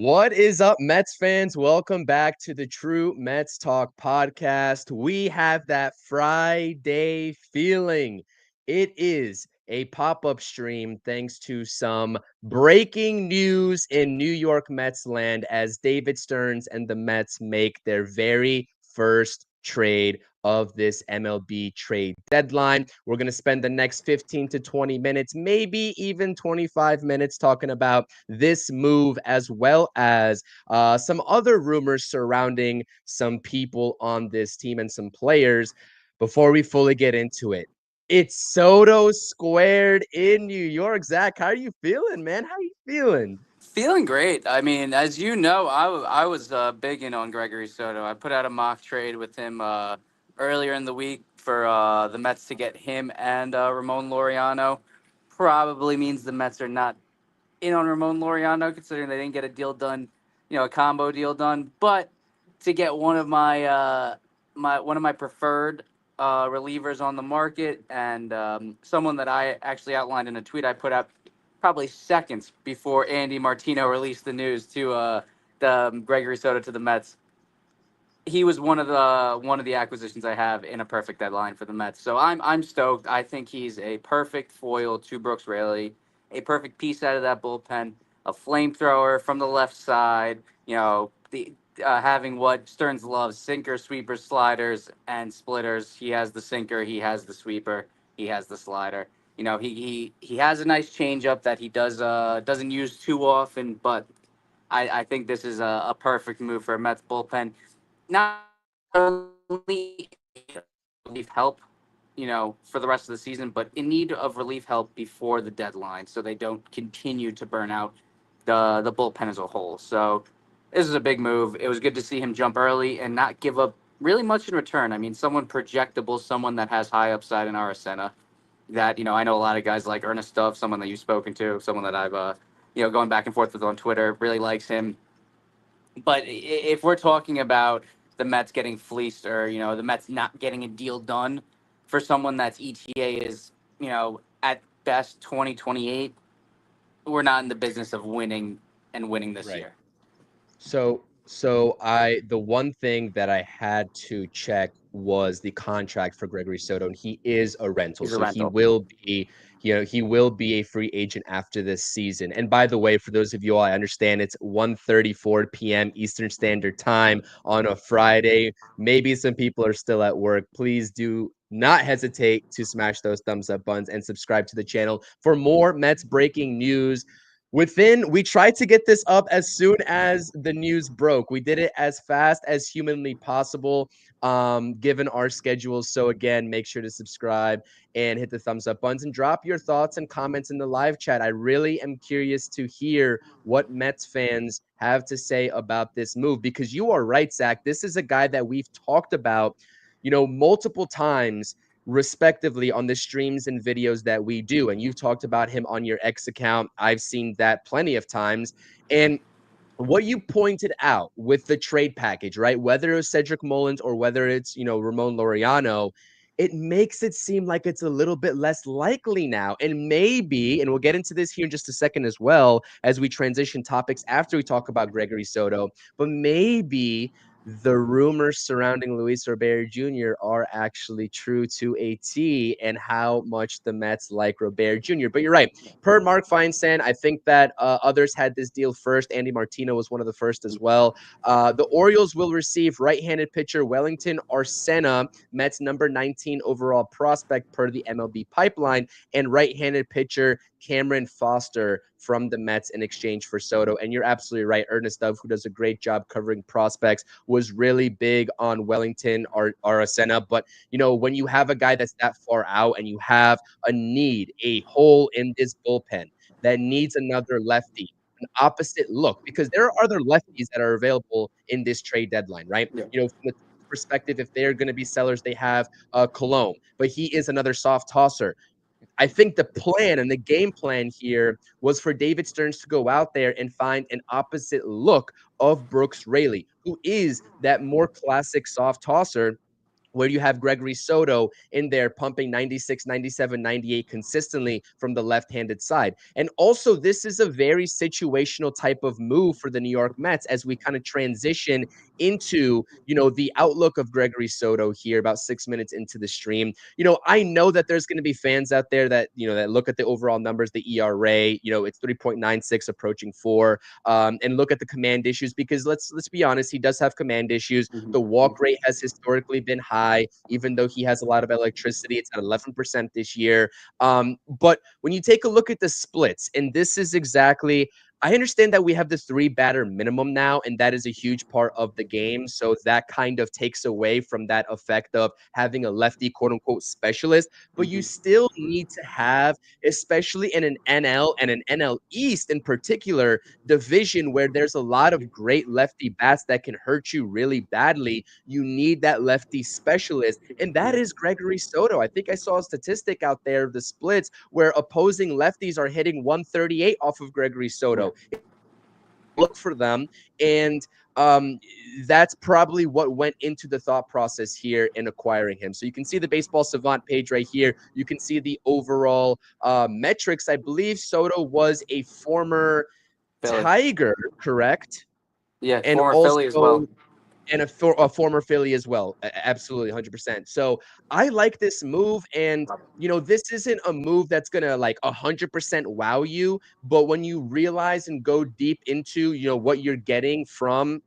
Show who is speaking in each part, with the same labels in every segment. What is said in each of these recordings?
Speaker 1: What is up, Mets fans? Welcome back to the True Mets Talk podcast. We have that Friday feeling. It is a pop-up stream thanks to some breaking news in New York Mets land as David Stearns and the Mets make their very first trade of this MLB trade deadline. We're going to spend the next 15 to 20 minutes, maybe even 25 minutes talking about this move as well as some other rumors surrounding some people on this team and some players. Before we fully get into it, it's Soto squared in New York. Zach, how are you feeling, man? How are you feeling?
Speaker 2: Feeling great. I mean, as you know, I was big in on Gregory Soto. I put out a mock trade with him earlier in the week for the Mets to get him and Ramon Laureano. Probably means the Mets are not in on Ramon Laureano, considering they didn't get a deal done, a combo deal done. But to get one of my preferred relievers on the market, and someone that I actually outlined in a tweet I put out probably seconds before Andy Martino released the news to the Gregory Soto to the Mets. He was one of the acquisitions I have in a perfect deadline for the Mets. So I'm stoked. I think he's a perfect foil to Brooks Raley, a perfect piece out of that bullpen, a flamethrower from the left side. The having what Stearns loves: sinker, sweepers, sliders, and splitters. He has the sinker, he has the sweeper, he has the slider. He has a nice changeup that he doesn't use too often, but I think this is a perfect move for a Mets bullpen. Not only relief help, for the rest of the season, but in need of relief help before the deadline, so they don't continue to burn out the bullpen as a whole. So this is a big move. It was good to see him jump early and not give up really much in return. I mean, someone projectable, someone that has high upside in Aracena. That I know a lot of guys like Ernest Stuff, someone that you've spoken to, someone that I've going back and forth with on Twitter, really likes him. But if we're talking about the Mets getting fleeced, or the Mets not getting a deal done for someone that's ETA is at best 2028, we're not in the business of winning and winning this
Speaker 1: Right.
Speaker 2: year.
Speaker 1: So the one thing that I had to check was the contract for Gregory Soto, and he is a rental.
Speaker 2: He's a
Speaker 1: So he
Speaker 2: rental.
Speaker 1: will be, he will be a free agent after this season. And by the way, for those of you all, I understand it's 1:34 p.m. Eastern Standard Time on a Friday. Maybe some people are still at work. Please do not hesitate to smash those thumbs up buttons and subscribe to the channel for more Mets breaking news. We tried to get this up as soon as the news broke. We did it as fast as humanly possible, given our schedules. So again, make sure to subscribe and hit the thumbs up buttons and drop your thoughts and comments in the live chat. I really am curious to hear what Mets fans have to say about this move, because you are right, Zach. This is a guy that we've talked about, multiple times respectively on the streams and videos that we do. And you've talked about him on your X account. I've seen that plenty of times. And what you pointed out with the trade package, right? Whether it's Cedric Mullins or whether it's, Ramon Laureano, it makes it seem like it's a little bit less likely now. And maybe, and we'll get into this here in just a second as well, as we transition topics after we talk about Gregory Soto, but maybe the rumors surrounding Luis Robert Jr. are actually true to a T, and how much the Mets like Robert Jr. But you're right. Per Mark Feinsand, I think that others had this deal first. Andy Martino was one of the first as well. The Orioles will receive right-handed pitcher Wellington Arcena, Mets number 19 overall prospect per the MLB pipeline, and right-handed pitcher Cameron Foster from the Mets in exchange for Soto. And you're absolutely right. Ernest Dove, who does a great job covering prospects, was really big on Wellington Arcena. But, when you have a guy that's that far out and you have a hole in this bullpen that needs another lefty, an opposite look, because there are other lefties that are available in this trade deadline, right?
Speaker 2: Yeah.
Speaker 1: From the perspective, if they're going to be sellers, they have Cologne, but he is another soft tosser. I think the plan and the game plan here was for David Stearns to go out there and find an opposite look of Brooks Raley, who is that more classic soft tosser, where you have Gregory Soto in there pumping 96, 97, 98 consistently from the left-handed side. And also, this is a very situational type of move for the New York Mets as we kind of transition into, the outlook of Gregory Soto here about 6 minutes into the stream. I know that there's going to be fans out there that, that look at the overall numbers, the ERA, it's 3.96 approaching 4, and look at the command issues because let's be honest, he does have command issues. The walk rate has historically been high, even though he has a lot of electricity. It's at 11% this year. But when you take a look at the splits, and this is exactly, I understand that we have the 3 batter minimum now, and that is a huge part of the game. So that kind of takes away from that effect of having a lefty quote unquote specialist. But you still need to have, especially in an NL and an NL East in particular, division where there's a lot of great lefty bats that can hurt you really badly. You need that lefty specialist, and that is Gregory Soto. I think I saw a statistic out there of the splits where opposing lefties are hitting 138 off of Gregory
Speaker 2: Yeah.
Speaker 1: Soto. Look for them, and um, that's probably what went into the thought process here in acquiring him. So you can see the Baseball Savant page right here. You can see the overall metrics. I believe Soto was a former
Speaker 2: Philly.
Speaker 1: Tiger, correct?
Speaker 2: Yeah,
Speaker 1: And
Speaker 2: former Philly as
Speaker 1: also
Speaker 2: well.
Speaker 1: a former Philly as well. Absolutely, 100%. So I like this move, and this isn't a move that's gonna like 100% wow you, but when you realize and go deep into what you're getting from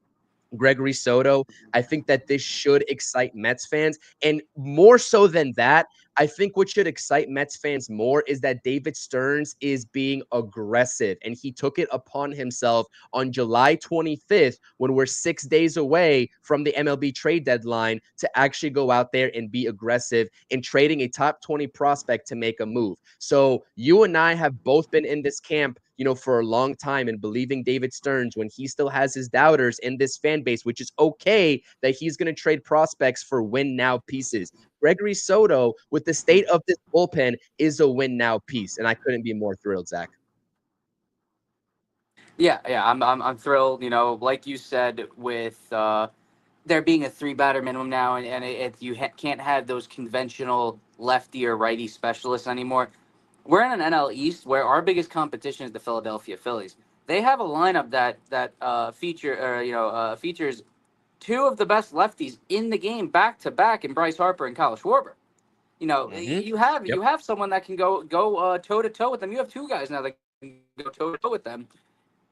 Speaker 1: Gregory Soto, I think that this should excite Mets fans. And more so than that, I think what should excite Mets fans more is that David Stearns is being aggressive. And he took it upon himself on July 25th, when we're 6 days away from the MLB trade deadline, to actually go out there and be aggressive in trading a top 20 prospect to make a move. So you and I have both been in this camp for a long time and believing David Stearns when he still has his doubters in this fan base, which is okay that he's going to trade prospects for win now pieces. Gregory Soto, with the state of this bullpen, is a win now piece. And I couldn't be more thrilled, Zach.
Speaker 2: Yeah, yeah, I'm thrilled. Like you said, with there being a 3 batter minimum now, and you can't have those conventional lefty or righty specialists anymore. We're in an NL East where our biggest competition is the Philadelphia Phillies. They have a lineup that features two of the best lefties in the game back to back in Bryce Harper and Kyle Schwarber.
Speaker 1: Mm-hmm.
Speaker 2: You
Speaker 1: Yep.
Speaker 2: have someone that can go toe to toe with them. You have two guys now that can go toe to toe with them.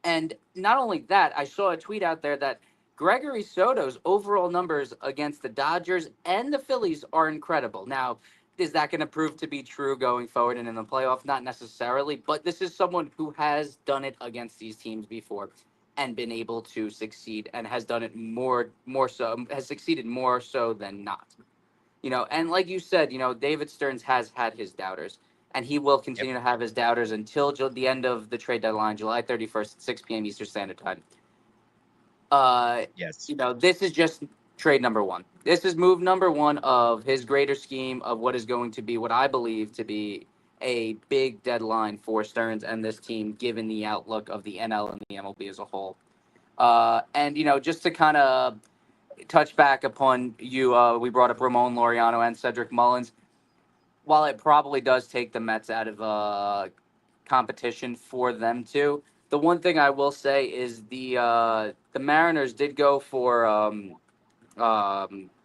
Speaker 2: And not only that, I saw a tweet out there that Gregory Soto's overall numbers against the Dodgers and the Phillies are incredible. Now, is that going to prove to be true going forward and in the playoff? Not necessarily, but this is someone who has done it against these teams before and been able to succeed, and has done it more so, has succeeded more so than not. And like you said, David Stearns has had his doubters, and he will
Speaker 1: Yep.
Speaker 2: continue to have his doubters until the end of the trade deadline, July 31st, at 6 p.m. Eastern Standard Time. Uh,
Speaker 1: Yes.
Speaker 2: this is just trade number one. This is move number one of his greater scheme of what is going to be what I believe to be a big deadline for Stearns and this team, given the outlook of the NL and the MLB as a whole. And just to kind of touch back upon you, we brought up Ramon Laureano and Cedric Mullins. While it probably does take the Mets out of competition for them too, the one thing I will say is the Mariners did go for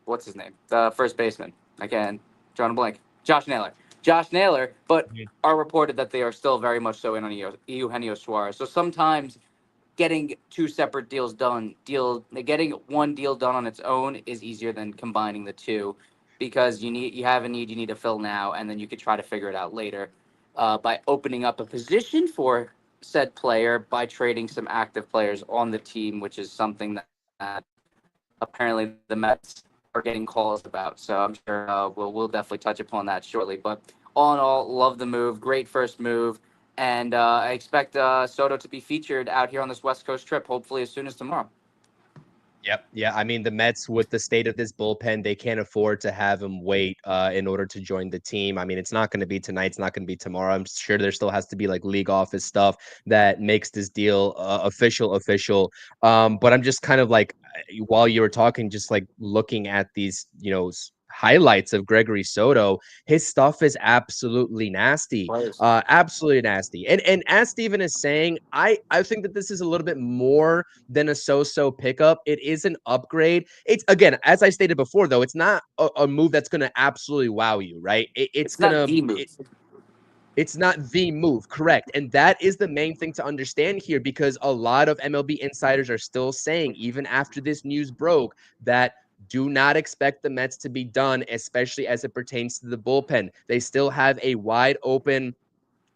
Speaker 2: what's his name, the first baseman. I can't drawing a blank. Josh Naylor, but
Speaker 1: Mhm.
Speaker 2: are reported that they are still very much so in on Eugenio Suarez. So sometimes getting two separate getting one deal done on its own is easier than combining the two, because you have a need you need to fill now, and then you could try to figure it out later by opening up a position for said player by trading some active players on the team, which is something that apparently the Mets are getting calls about. So I'm sure we'll definitely touch upon that shortly. But all in all, love the move. Great first move. And I expect Soto to be featured out here on this West Coast trip, hopefully as soon as tomorrow.
Speaker 1: Yep. Yeah. I mean, the Mets, with the state of this bullpen, they can't afford to have him wait in order to join the team. I mean, it's not going to be tonight. It's not going to be tomorrow. I'm sure there still has to be like league office stuff that makes this deal official. But I'm just kind of like, while you were talking, just like looking at these, highlights of Gregory Soto, his stuff is absolutely nasty. Absolutely nasty. And as Steven is saying, I think that this is a little bit more than a so-so pickup. It is an upgrade. It's, again, as I stated before, though, it's not a move that's going to absolutely wow you, right? It's
Speaker 2: It's not
Speaker 1: gonna
Speaker 2: the move.
Speaker 1: it's not the move, correct. And that is the main thing to understand here, because a lot of MLB insiders are still saying, even after this news broke, that do not expect the Mets to be done, especially as it pertains to the bullpen. They still have a wide open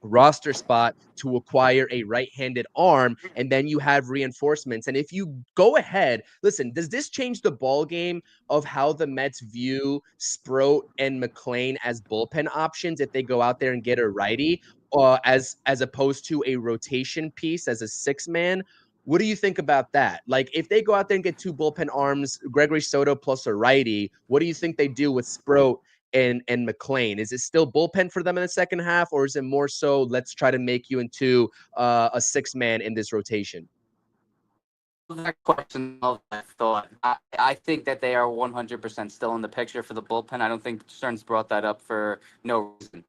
Speaker 1: roster spot to acquire a right-handed arm, and then you have reinforcements. And if you go ahead, listen, does this change the ball game of how the Mets view Sproat and McLean as bullpen options if they go out there and get a righty, as opposed to a rotation piece as a six-man? What do you think about that? Like, if they go out there and get two bullpen arms, Gregory Soto plus a righty, what do you think they do with Sproat and McLean? Is it still bullpen for them in the second half, or is it more so let's try to make you into a six-man in this rotation?
Speaker 2: That question of that thought. I think that they are 100% still in the picture for the bullpen. I don't think Stearns brought that up for no reason.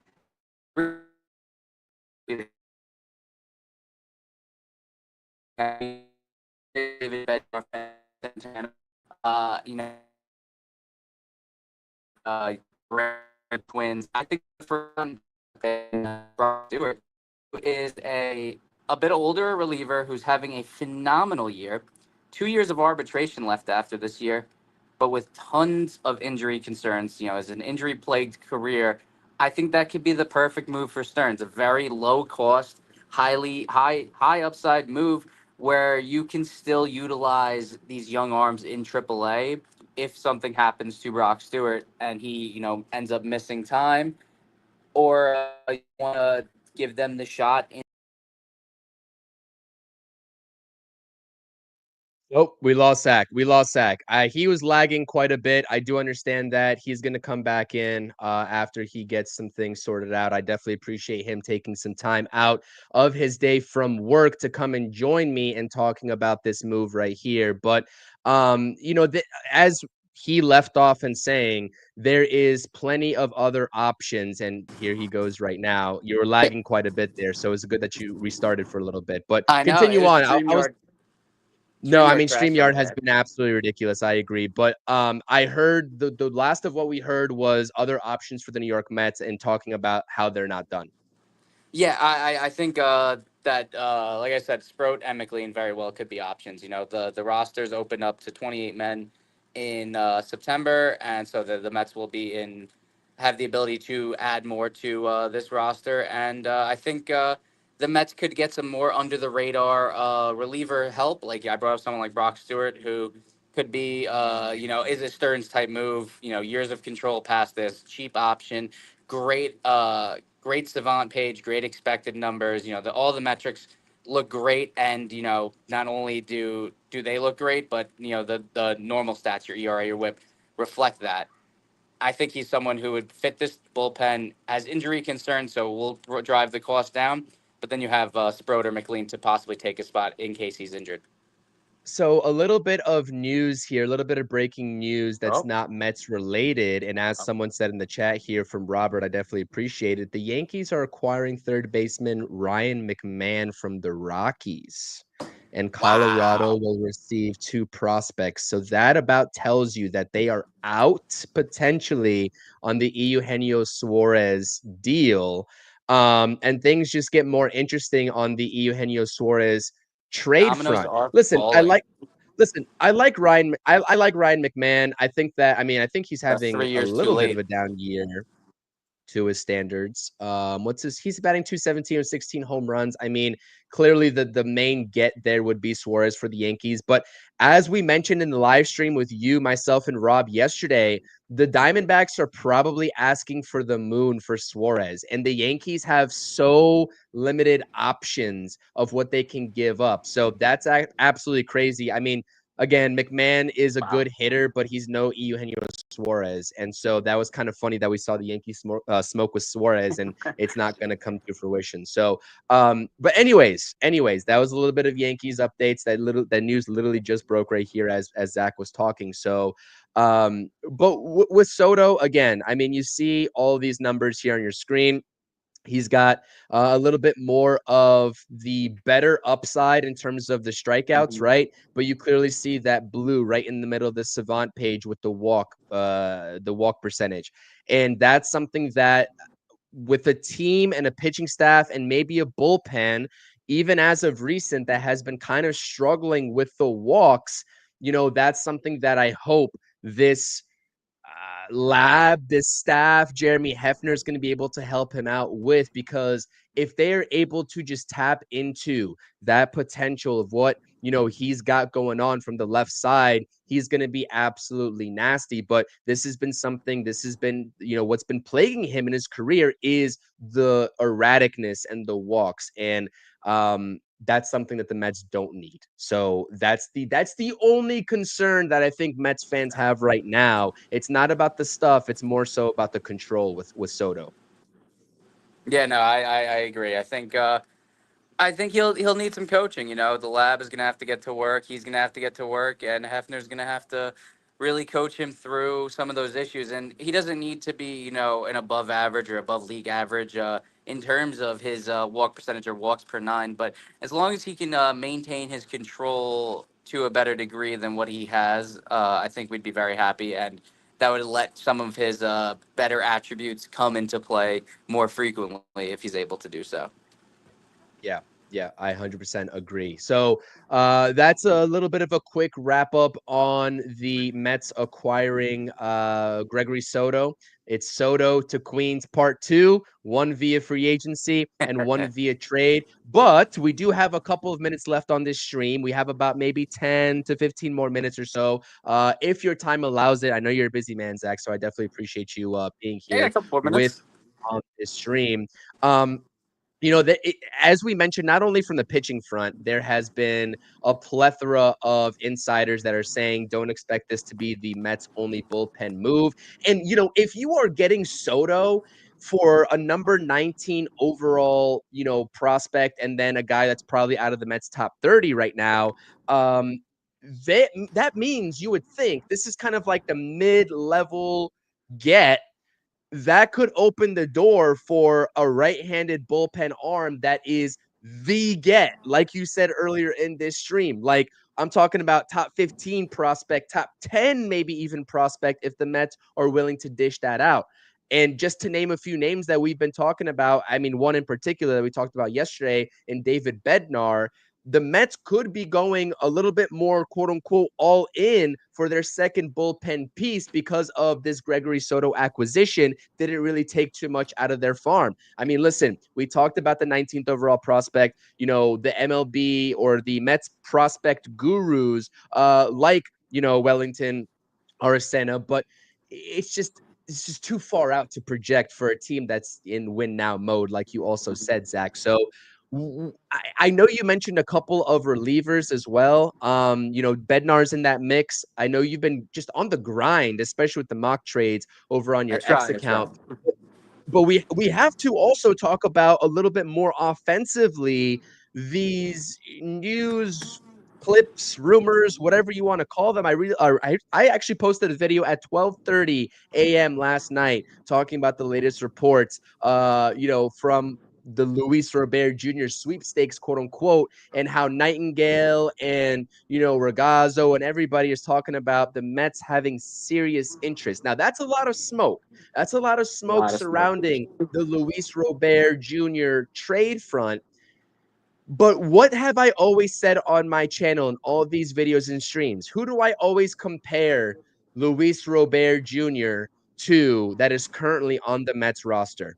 Speaker 2: David Bednar, you know, uh, Twins. I think for Stewart, who is a bit older reliever who's having a phenomenal year. 2 years of arbitration left after this year, but with tons of injury concerns. You know, as an injury-plagued career, I think that could be the perfect move for Stearns. A very low cost, high upside move where you can still utilize these young arms in AAA if something happens to Brock Stewart and he, ends up missing time, or you want to give them the shot in.
Speaker 1: Oh, we lost Zach. We lost Zach. He was lagging quite a bit. I do understand that he's going to come back in after he gets some things sorted out. I definitely appreciate him taking some time out of his day from work to come and join me and talking about this move right here. But, as he left off and saying, there is plenty of other options. And here he goes right now. You were lagging quite a bit there. So it's good that you restarted for a little bit. But
Speaker 2: I know it
Speaker 1: continue
Speaker 2: was
Speaker 1: on. I was
Speaker 2: StreamYard.
Speaker 1: no, I
Speaker 2: StreamYard
Speaker 1: mean
Speaker 2: crashed really
Speaker 1: StreamYard has
Speaker 2: bad.
Speaker 1: been absolutely ridiculous. I agree, but I heard the last of what we heard was other options for the New York Mets and talking about how they're not done.
Speaker 2: Yeah, I think that like I said, Sproat and McLean very well could be options. The rosters open up to 28 men in September, and so the Mets will be in have the ability to add more to this roster, and I think the Mets could get some more under the radar reliever help. Like I brought up someone like Brock Stewart, who could be is a Stearns type move. Years of control past this, cheap option, great. Great savant page, great expected numbers. All the metrics look great, and not only do they look great, but the normal stats, your ERA, your WHIP, reflect that. I think he's someone who would fit this bullpen, as injury concerns, so we'll drive the cost down. But then you have Sproat or McLean to possibly take a spot in case he's injured.
Speaker 1: So a little bit of news here, a little bit of breaking news that's
Speaker 2: Oh,
Speaker 1: not Mets related. And as someone said in the chat here from Robert, I definitely appreciate it. The Yankees are acquiring third baseman Ryan McMahon from the Rockies, and Colorado
Speaker 2: wow.
Speaker 1: will receive two prospects. So that about tells you that they are out potentially on the Eugenio Suarez deal. And things just get more interesting on the Eugenio Suarez trade
Speaker 2: Dominoes
Speaker 1: front.
Speaker 2: are
Speaker 1: Listen,
Speaker 2: falling.
Speaker 1: I like Ryan. I like Ryan McMahon. I think he's
Speaker 2: That's
Speaker 1: having
Speaker 2: three
Speaker 1: a
Speaker 2: years too
Speaker 1: little bit of
Speaker 2: late.
Speaker 1: a down year to his standards. He's batting 217 with 16 home runs. I mean, clearly the main get there would be Suarez for the Yankees. But as we mentioned in the live stream with you, myself, and Rob yesterday, the Diamondbacks are probably asking for the moon for Suarez. And the Yankees have so limited options of what they can give up. So that's absolutely crazy. I mean, again, McMahon is a
Speaker 2: Wow.
Speaker 1: good hitter, but he's no Eugenio Suarez. And so that was kind of funny that we saw the Yankees smoke with Suarez, and it's not going to come to fruition. So, but anyways, that was a little bit of Yankees updates. That news literally just broke right here as Zach was talking. So, but with Soto, again, I mean, you see all these numbers here on your screen. He's got a little bit more of the better upside in terms of the strikeouts,
Speaker 2: Mhm.
Speaker 1: right? But you clearly see that blue right in the middle of the Savant page with the walk percentage, and that's something that with a team and a pitching staff and maybe a bullpen, even as of recent, that has been kind of struggling with the walks. That's something that I hope this this staff, Jeremy Hefner is going to be able to help him out with, because if they are able to just tap into that potential of what he's got going on from the left side, he's going to be absolutely nasty. But this has been something. This has been what's been plaguing him in his career is the erraticness and the walks, and that's something that the Mets don't need. So that's the only concern that I think Mets fans have right now. It's not about the stuff; it's more so about the control with Soto.
Speaker 2: Yeah, no, I agree. I think he'll need some coaching. You know, the lab is gonna have to get to work. He's gonna have to get to work, and Hefner's gonna have to really coach him through some of those issues. And he doesn't need to be, an above average or above league average in terms of his walk percentage or walks per nine. But as long as he can maintain his control to a better degree than what he has, I think we'd be very happy. And that would let some of his better attributes come into play more frequently if he's able to do so.
Speaker 1: Yeah, yeah, I 100% agree. So that's a little bit of a quick wrap up on the Mets acquiring Gregory Soto. It's Soto to Queens Part 2, one via free agency and one via trade. But we do have a couple of minutes left on this stream. We have about maybe 10 to 15 more minutes or so. If your time allows it, I know you're a busy man, Zach, so I definitely appreciate you being
Speaker 2: Yeah,
Speaker 1: here
Speaker 2: a couple more
Speaker 1: with
Speaker 2: minutes.
Speaker 1: on this stream. Um, as we mentioned, not only from the pitching front, there has been a plethora of insiders that are saying don't expect this to be the Mets' only bullpen move. And, if you are getting Soto for a number 19 overall, prospect, and then a guy that's probably out of the Mets' top 30 right now, um, that means you would think this is kind of like the mid-level get that could open the door for a right-handed bullpen arm that is the get, like you said earlier in this stream. Like, I'm talking about top 15 prospect, top 10 maybe even prospect, if the Mets are willing to dish that out. And just to name a few names that we've been talking about, I mean, one in particular that we talked about yesterday in David Bednar, the Mets could be going a little bit more, quote unquote, all in for their second bullpen piece because of this Gregory Soto acquisition. Didn't really take too much out of their farm. I mean, listen, we talked about the 19th overall prospect, the MLB or the Mets prospect gurus, like, Wellington, Aracena, but it's just too far out to project for a team that's in win now mode, like you also said, Zach. So I know you mentioned a couple of relievers as well. Bednar's in that mix. I know you've been just on the grind, especially with the mock trades over on your
Speaker 2: That's
Speaker 1: X
Speaker 2: right. That's right.
Speaker 1: account. But we have to also talk about a little bit more offensively these news clips, rumors, whatever you want to call them. I actually posted a video at 12:30 a.m. last night talking about the latest reports from the Luis Robert Jr. sweepstakes, quote unquote, and how Nightingale and Regazzo and everybody is talking about the Mets having serious interest. Now that's a lot of smoke. That's a lot of
Speaker 2: A
Speaker 1: smoke
Speaker 2: lot of smoke.
Speaker 1: surrounding the Luis Robert Jr. trade front. But what have I always said on my channel in all of these videos and streams? Who do I always compare Luis Robert Jr. to that is currently on the Mets roster?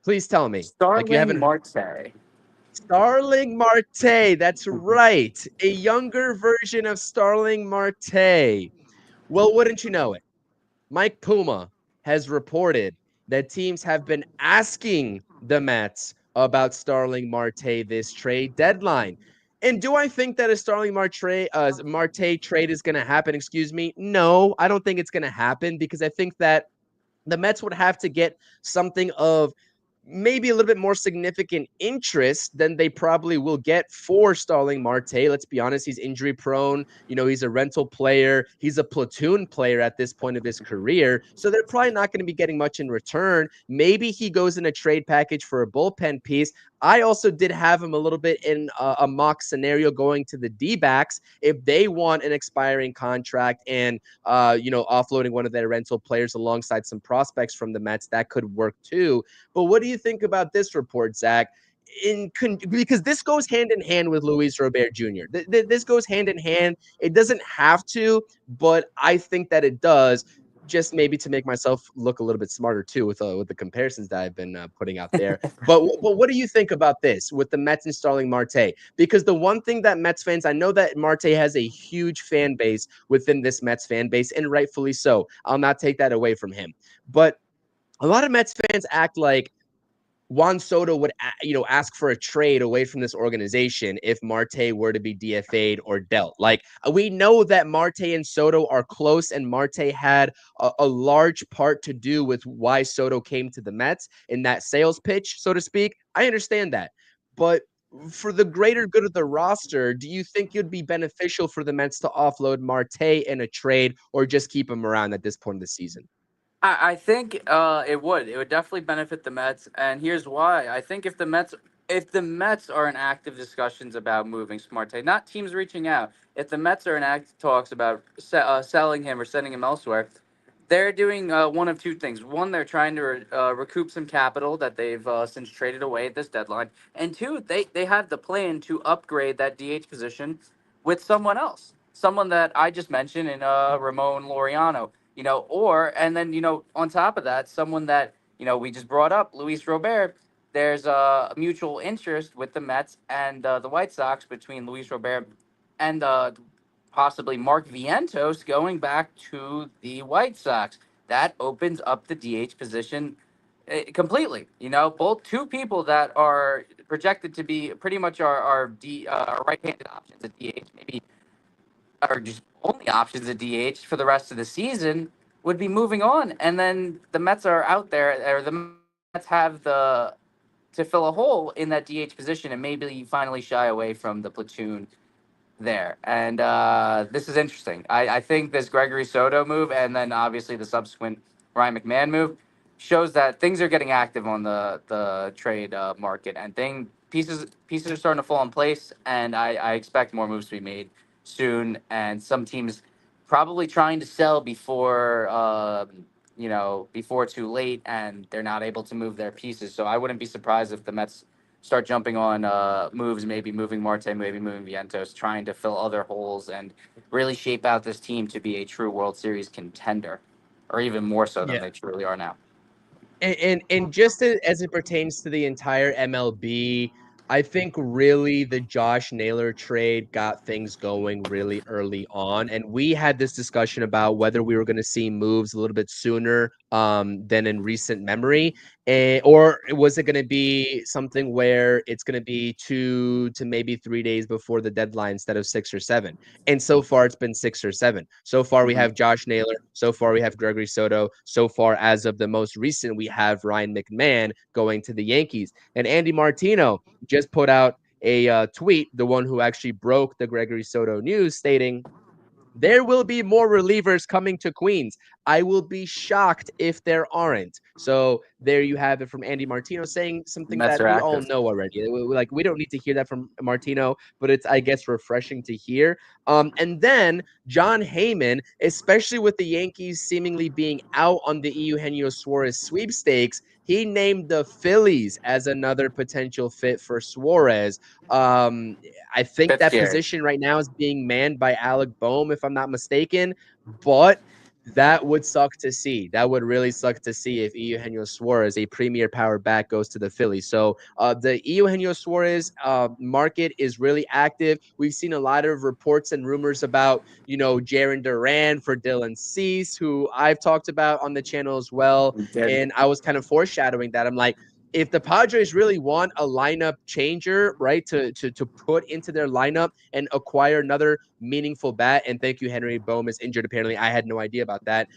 Speaker 1: Please tell me. Like you
Speaker 2: Starling
Speaker 1: haven't.
Speaker 2: Marte.
Speaker 1: Starling Marte. That's right. A younger version of Starling Marte. Well, wouldn't you know it? Mike Puma has reported that teams have been asking the Mets about Starling Marte this trade deadline. And do I think that a Starling Marte trade is going to happen? Excuse me. No, I don't think it's going to happen because I think that the Mets would have to get something of maybe a little bit more significant interest than they probably will get for Starling Marte. Let's be honest, he's injury prone. He's a rental player. He's a platoon player at this point of his career. So they're probably not going to be getting much in return. Maybe he goes in a trade package for a bullpen piece. I also did have him a little bit in a mock scenario going to the D-backs if they want an expiring contract and offloading one of their rental players alongside some prospects from the Mets. That could work too. But what do you think about this report, Zach? Because this goes hand in hand with Luis Robert Jr. This goes hand in hand. It doesn't have to, but I think that it does. Just maybe to make myself look a little bit smarter too with the comparisons that I've been putting out there. But what do you think about this with the Mets installing Marte? Because the one thing that Mets fans, I know that Marte has a huge fan base within this Mets fan base, and rightfully so. I'll not take that away from him. But a lot of Mets fans act like Juan Soto would, ask for a trade away from this organization if Marte were to be DFA'd or dealt. Like, we know that Marte and Soto are close, and Marte had a large part to do with why Soto came to the Mets in that sales pitch, so to speak. I understand that. But for the greater good of the roster, do you think it'd be beneficial for the Mets to offload Marte in a trade or just keep him around at this point of the season?
Speaker 2: I think it would. It would definitely benefit the Mets, and here's why. I think if the Mets are in active discussions about moving Smarte, not teams reaching out, if the Mets are in active talks about selling him or sending him elsewhere, they're doing one of two things. One, they're trying to recoup some capital that they've since traded away at this deadline, and two, they have the plan to upgrade that DH position with someone else, someone that I just mentioned in Ramon Laureano. Or and then on top of that, someone that we just brought up, Luis Robert. There's a mutual interest with the Mets and the White Sox between Luis Robert and possibly Mark Vientos going back to the White Sox. That opens up the DH position completely. Both two people that are projected to be pretty much our right-handed options at DH, maybe are just only options at DH for the rest of the season, would be moving on, and then the Mets are out there, or the Mets have the to fill a hole in that DH position, and maybe you finally shy away from the platoon there. And this is interesting. I think this Gregory Soto move, and then obviously the subsequent Ryan McMahon move, shows that things are getting active on the trade market, and pieces are starting to fall in place. And I expect more moves to be made soon, and some teams probably trying to sell before too late, and they're not able to move their pieces. So I wouldn't be surprised if the Mets start jumping on moves, maybe moving Marte, maybe moving Vientos, trying to fill other holes and really shape out this team to be a true World Series contender, or even more so than
Speaker 1: Yeah.
Speaker 2: they truly are now.
Speaker 1: And just as it pertains to the entire MLB, I think really the Josh Naylor trade got things going really early on. And we had this discussion about whether we were going to see moves a little bit sooner than in recent memory. Or was it going to be something where it's going to be 2 to maybe 3 days before the deadline instead of 6 or 7? And so far, it's been 6 or 7. So far, we
Speaker 2: Mhm.
Speaker 1: have Josh Naylor. So far, we have Gregory Soto. So far, as of the most recent, we have Ryan McMahon going to the Yankees. And Andy Martino just put out a tweet, the one who actually broke the Gregory Soto news, stating, there will be more relievers coming to Queens. I will be shocked if there aren't. So there you have it from Andy Martino saying something
Speaker 2: Mets
Speaker 1: that
Speaker 2: are
Speaker 1: we all
Speaker 2: active.
Speaker 1: know already. We don't need to hear that from Martino, but it's, I guess, refreshing to hear. And then John Heyman, especially with the Yankees seemingly being out on the Eugenio Suarez sweepstakes, he named the Phillies as another potential fit for Suarez. Um, I think
Speaker 2: That's
Speaker 1: that
Speaker 2: scary.
Speaker 1: position right now is being manned by Alec Boehm, if I'm not mistaken. But that would suck to see. That would really suck to see if Eugenio Suarez, a premier power back, goes to the Phillies. So the Eugenio Suarez market is really active. We've seen a lot of reports and rumors about, Jaron Duran for Dylan Cease, who I've talked about on the channel as well.
Speaker 2: Dead.
Speaker 1: And I was kind of foreshadowing that. I'm like, if the Padres really want a lineup changer, right, to put into their lineup and acquire another meaningful bat, and thank you, Henry Bohm is injured. Apparently, I had no idea about that.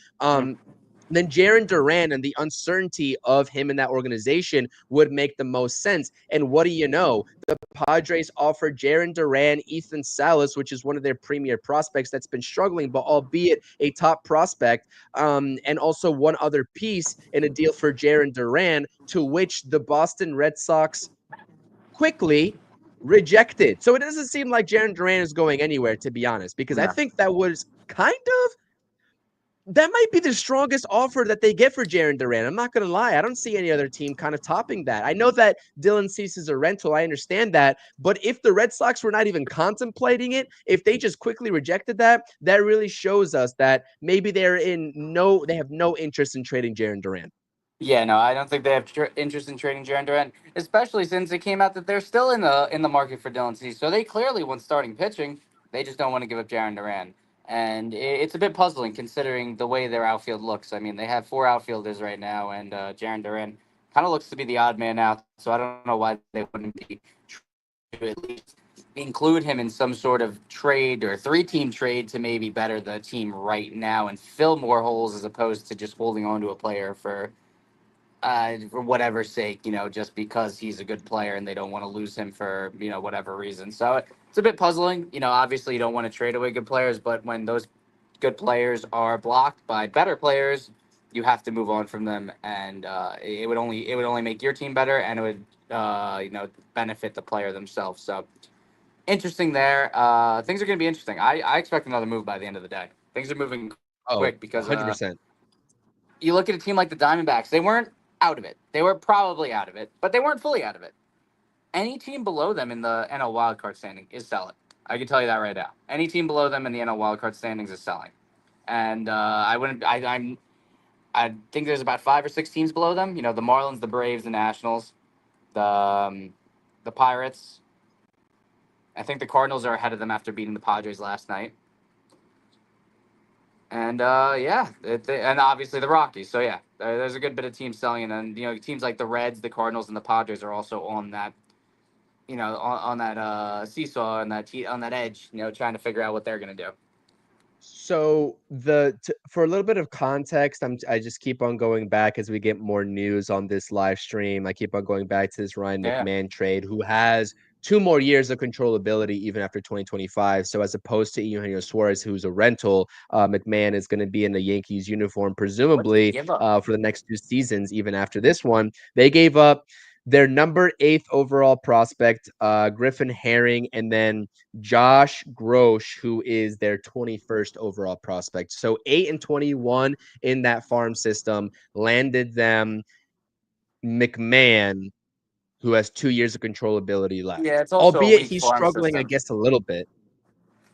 Speaker 1: Then Jarren Duran and the uncertainty of him in that organization would make the most sense. And what do you know? The Padres offered Jarren Duran, Ethan Salas, which is one of their premier prospects that's been struggling, but albeit a top prospect, and also one other piece in a deal for Jarren Duran, to which the Boston Red Sox quickly rejected. So it doesn't seem like Jarren Duran is going anywhere, to be honest, because I
Speaker 2: No.
Speaker 1: think that might be the strongest offer that they get for Jarren Duran. I'm not going to lie. I don't see any other team kind of topping that. I know that Dylan Cease is a rental. I understand that. But if the Red Sox were not even contemplating it, if they just quickly rejected that, that really shows us that maybe they have no interest in trading Jarren Duran.
Speaker 2: Yeah, no, I don't think they have interest in trading Jarren Duran, especially since it came out that they're still in the market for Dylan Cease. So they clearly want starting pitching. They just don't want to give up Jarren Duran, and it's a bit puzzling considering the way their outfield looks. I mean, they have four outfielders right now, and Jarren Duran kind of looks to be the odd man out. So I don't know why they wouldn't be to at least include him in some sort of trade or three-team trade to maybe better the team right now and fill more holes as opposed to just holding on to a player for whatever sake, just because he's a good player and they don't want to lose him for, whatever reason. So it's a bit puzzling. Obviously you don't want to trade away good players, but when those good players are blocked by better players, you have to move on from them, and it would only make your team better, and it would benefit the player themselves. So interesting there. Things are going to be interesting. I expect another move by the end of the day. Things are moving
Speaker 1: Oh,
Speaker 2: quick because
Speaker 1: 100%.
Speaker 2: you look at a team like the Diamondbacks, they weren't out of it. They were probably out of it, but they weren't fully out of it. Any team below them in the NL wildcard standing is selling. I can tell you that right now. Any team below them in the NL wildcard standings is selling, and I wouldn't. I think there's about five or six teams below them. The Marlins, the Braves, the Nationals, the Pirates. I think the Cardinals are ahead of them after beating the Padres last night. And yeah, and obviously the Rockies. So yeah, there's a good bit of teams selling, and teams like the Reds, the Cardinals, and the Padres are also on that, on that seesaw and on that edge, trying to figure out what they're gonna do.
Speaker 1: So for a little bit of context, I just keep on going back as we get more news on this live stream. I keep on going back to this Ryan
Speaker 2: Yeah,
Speaker 1: McMahon trade, who has 2 more years of controllability even after 2025. So as opposed to Eugenio Suarez, who's a rental, McMahon is going to be in the Yankees uniform,
Speaker 2: what did they
Speaker 1: presumably
Speaker 2: give up?
Speaker 1: for the next 2 seasons, even after this one. They gave up their number 8th overall prospect, Griffin Herring, and then Josh Grosh, who is their 21st overall prospect. So 8 and 21 in that farm system landed them McMahon, who has 2 years of controllability
Speaker 2: Yeah,
Speaker 1: left.
Speaker 2: it's also a
Speaker 1: Albeit
Speaker 2: weak
Speaker 1: he's
Speaker 2: farm
Speaker 1: struggling, I
Speaker 2: system.
Speaker 1: guess, a little bit.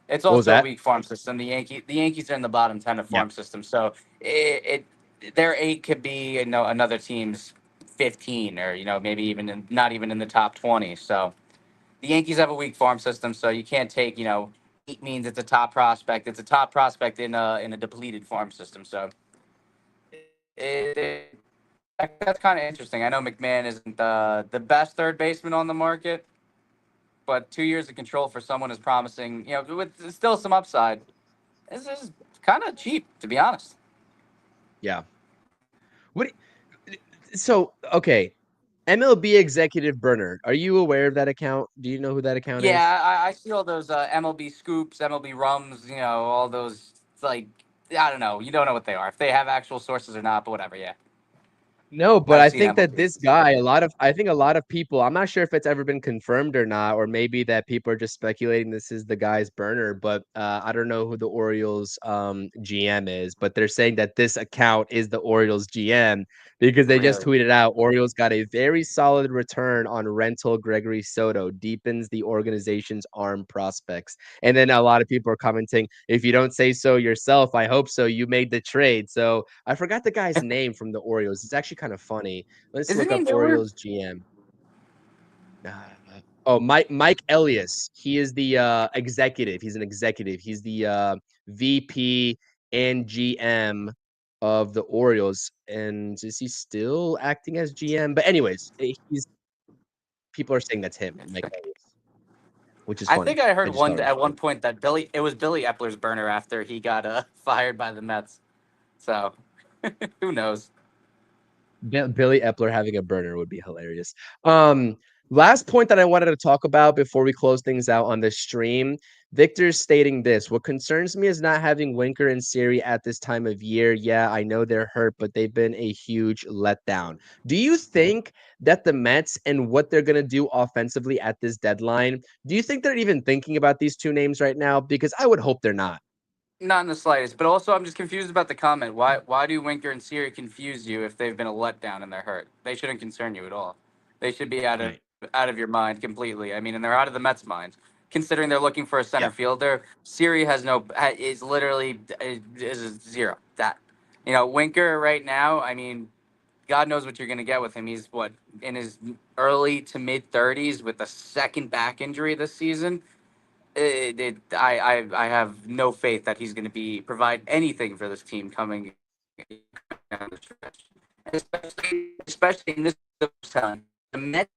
Speaker 2: It's
Speaker 1: What was
Speaker 2: also a
Speaker 1: that?
Speaker 2: weak farm system. The Yankees are in the bottom 10 of
Speaker 1: Yeah.
Speaker 2: farm system, so their eight could be another team's 15, or maybe not even in the top 20. So the Yankees have a weak farm system, so you can't take eight means it's a top prospect. It's a top prospect in a depleted farm system. So that's kind of interesting. I know McMahon isn't the best third baseman on the market, but 2 years of control for someone is promising. With still some upside. This is kind of cheap, to be honest.
Speaker 1: Yeah. What so okay. MLB executive Bernard. Are you aware of that account? Do you know who that account is?
Speaker 2: Yeah, I see all those MLB scoops, MLB rums, all those. It's like, I don't know. You don't know what they are, if they have actual sources or not, but whatever. Yeah,
Speaker 1: No, but
Speaker 2: I've
Speaker 1: I
Speaker 2: seen
Speaker 1: think that
Speaker 2: MLB.
Speaker 1: this guy, I think a lot of people, I'm not sure if it's ever been confirmed or not, or maybe that people are just speculating this is the guy's burner, but I don't know who the Orioles GM is, but they're saying that this account is the Orioles GM because they just
Speaker 2: Really?
Speaker 1: tweeted out Orioles got a very solid return on rental Gregory Soto, deepens the organization's arm prospects. And then a lot of people are commenting, if you don't say so yourself, I hope so. You made the trade. So I forgot the guy's name from the Orioles. It's actually kind of funny. Let's
Speaker 2: Isn't
Speaker 1: look
Speaker 2: he
Speaker 1: up
Speaker 2: newer?
Speaker 1: Orioles GM. Oh, Mike Elias. He is the executive. He's an executive. He's the VP and GM. of the Orioles. And is he still acting as GM? But anyways, he's people are saying that's him, Mike Elias, which is
Speaker 2: I
Speaker 1: funny.
Speaker 2: think I
Speaker 1: I
Speaker 2: heard
Speaker 1: just thought it was
Speaker 2: at one
Speaker 1: funny.
Speaker 2: point that it was Billy Epler's burner after he got fired by the Mets. So who knows?
Speaker 1: Billy Epler having a burner would be hilarious. Um, Last point that I wanted to talk about before we close things out on the stream. Victor's stating this: what concerns me is not having Winker and Siri at this time of year. Yeah, I know they're hurt, but they've been a huge letdown. Do you think that the Mets and what they're going to do offensively at this deadline, do you think they're even thinking about these two names right now? Because I would hope they're not.
Speaker 2: Not in the slightest. But also, I'm just confused about the comment. Why do Winker and Siri confuse you if they've been a letdown and they're hurt? They shouldn't concern you at all. They should be
Speaker 1: Right.
Speaker 2: out of your mind completely. I mean, and they're out of the Mets' mind, considering they're looking for a
Speaker 1: Yeah.
Speaker 2: center fielder. Siri has no is literally is a zero. That Winker right now. I mean, God knows what you're going to get with him. He's what in his early to mid 30s with a second back injury this season. I have no faith that he's going to be provide anything for this team coming down the stretch, especially in this time. The Mets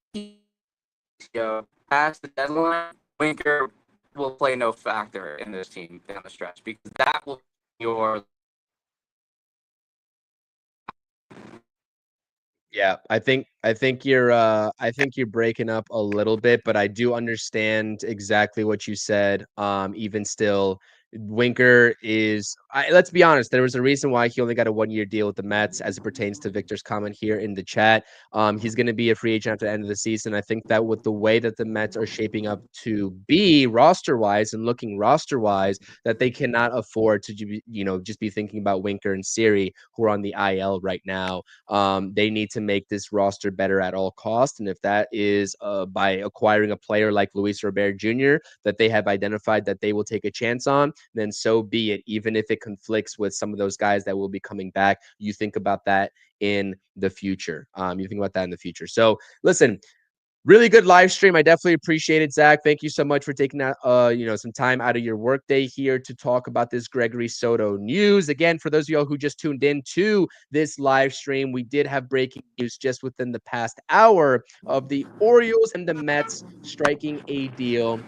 Speaker 2: past the deadline, Winker will play no factor in this team down the stretch because that will be your.
Speaker 1: Yeah, I think you're breaking up a little bit, but I do understand exactly what you said. Even still, Winker is let's be honest, there was a reason why he only got a 1-year deal with the Mets as it pertains to Victor's comment here in the chat. He's going to be a free agent at the end of the season. I think that with the way that the Mets are shaping up to be roster-wise and looking roster-wise, that they cannot afford to just be thinking about Winker and Siri, who are on the IL right now. They need to make this roster better at all costs. And if that is by acquiring a player like Luis Robert Jr. that they have identified that they will take a chance on, then so be it. Even if it conflicts with some of those guys that will be coming back, you think about that in the future. You think about that in the future. So listen, really good live stream. I definitely appreciate it, Zach. Thank you so much for taking that, some time out of your workday here to talk about this Gregory Soto news. Again, for those of y'all who just tuned in to this live stream, we did have breaking news just within the past hour of the Orioles and the Mets striking a deal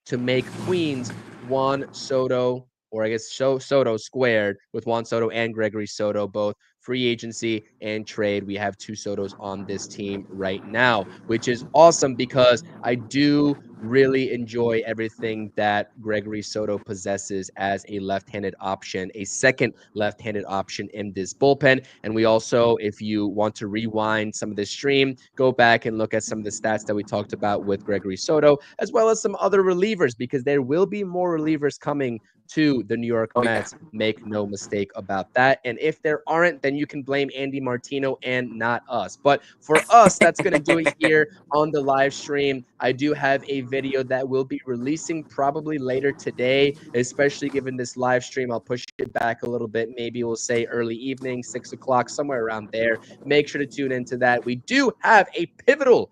Speaker 1: to make Queens Juan Soto, or I guess Soto squared with Juan Soto and Gregory Soto, both free agency and trade. We have two Sotos on this team right now, which is awesome because I do really enjoy everything that Gregory Soto possesses as a left-handed option, a second left-handed option in this bullpen. And we also, if you want to rewind some of this stream, go back and look at some of the stats that we talked about with Gregory Soto, as well as some other relievers, because there will be more relievers coming to the New York
Speaker 2: Oh yeah.
Speaker 1: Mets. Make no mistake about that. And if there aren't, then you can blame Andy Martino and not us. But for us, that's going to do it here on the live stream. I do have a video that will be releasing probably later today, especially given this live stream. I'll push it back a little bit. Maybe we'll say early evening, 6 o'clock, somewhere around there. Make sure to tune into that. We do have a pivotal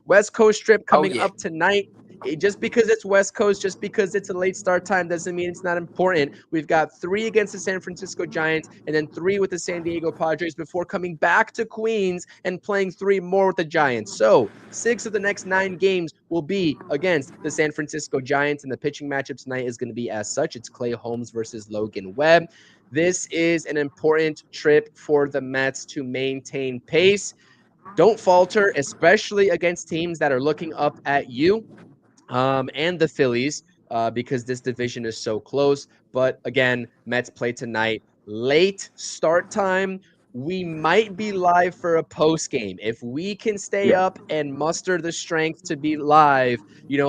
Speaker 1: West Coast trip
Speaker 2: Oh
Speaker 1: coming
Speaker 2: yeah.
Speaker 1: up tonight. Just because it's West Coast, just because it's a late start time, doesn't mean it's not important. We've got 3 against the San Francisco Giants and then 3 with the San Diego Padres before coming back to Queens and playing 3 more with the Giants. So 6 of the next 9 games will be against the San Francisco Giants, and the pitching matchup tonight is going to be as such. It's Clay Holmes versus Logan Webb. This is an important trip for the Mets to maintain pace. Don't falter, especially against teams that are looking up at you and the Phillies, because this division is so close. But again, Mets play tonight. Late start time. We might be live for a post game. If we can stay
Speaker 2: Yeah.
Speaker 1: up and muster the strength to be live,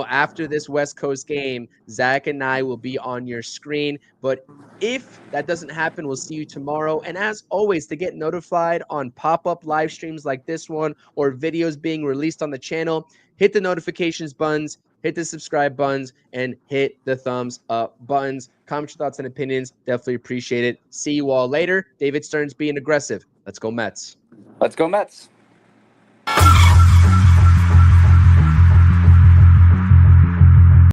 Speaker 1: after this West Coast game, Zach and I will be on your screen. But if that doesn't happen, we'll see you tomorrow. And as always, to get notified on pop up live streams like this one or videos being released on the channel, hit the notifications buttons, hit the subscribe buttons, and hit the thumbs up buttons. Comment your thoughts and opinions. Definitely appreciate it. See you all later. David Stearns being aggressive. Let's go Mets.
Speaker 2: Let's go Mets.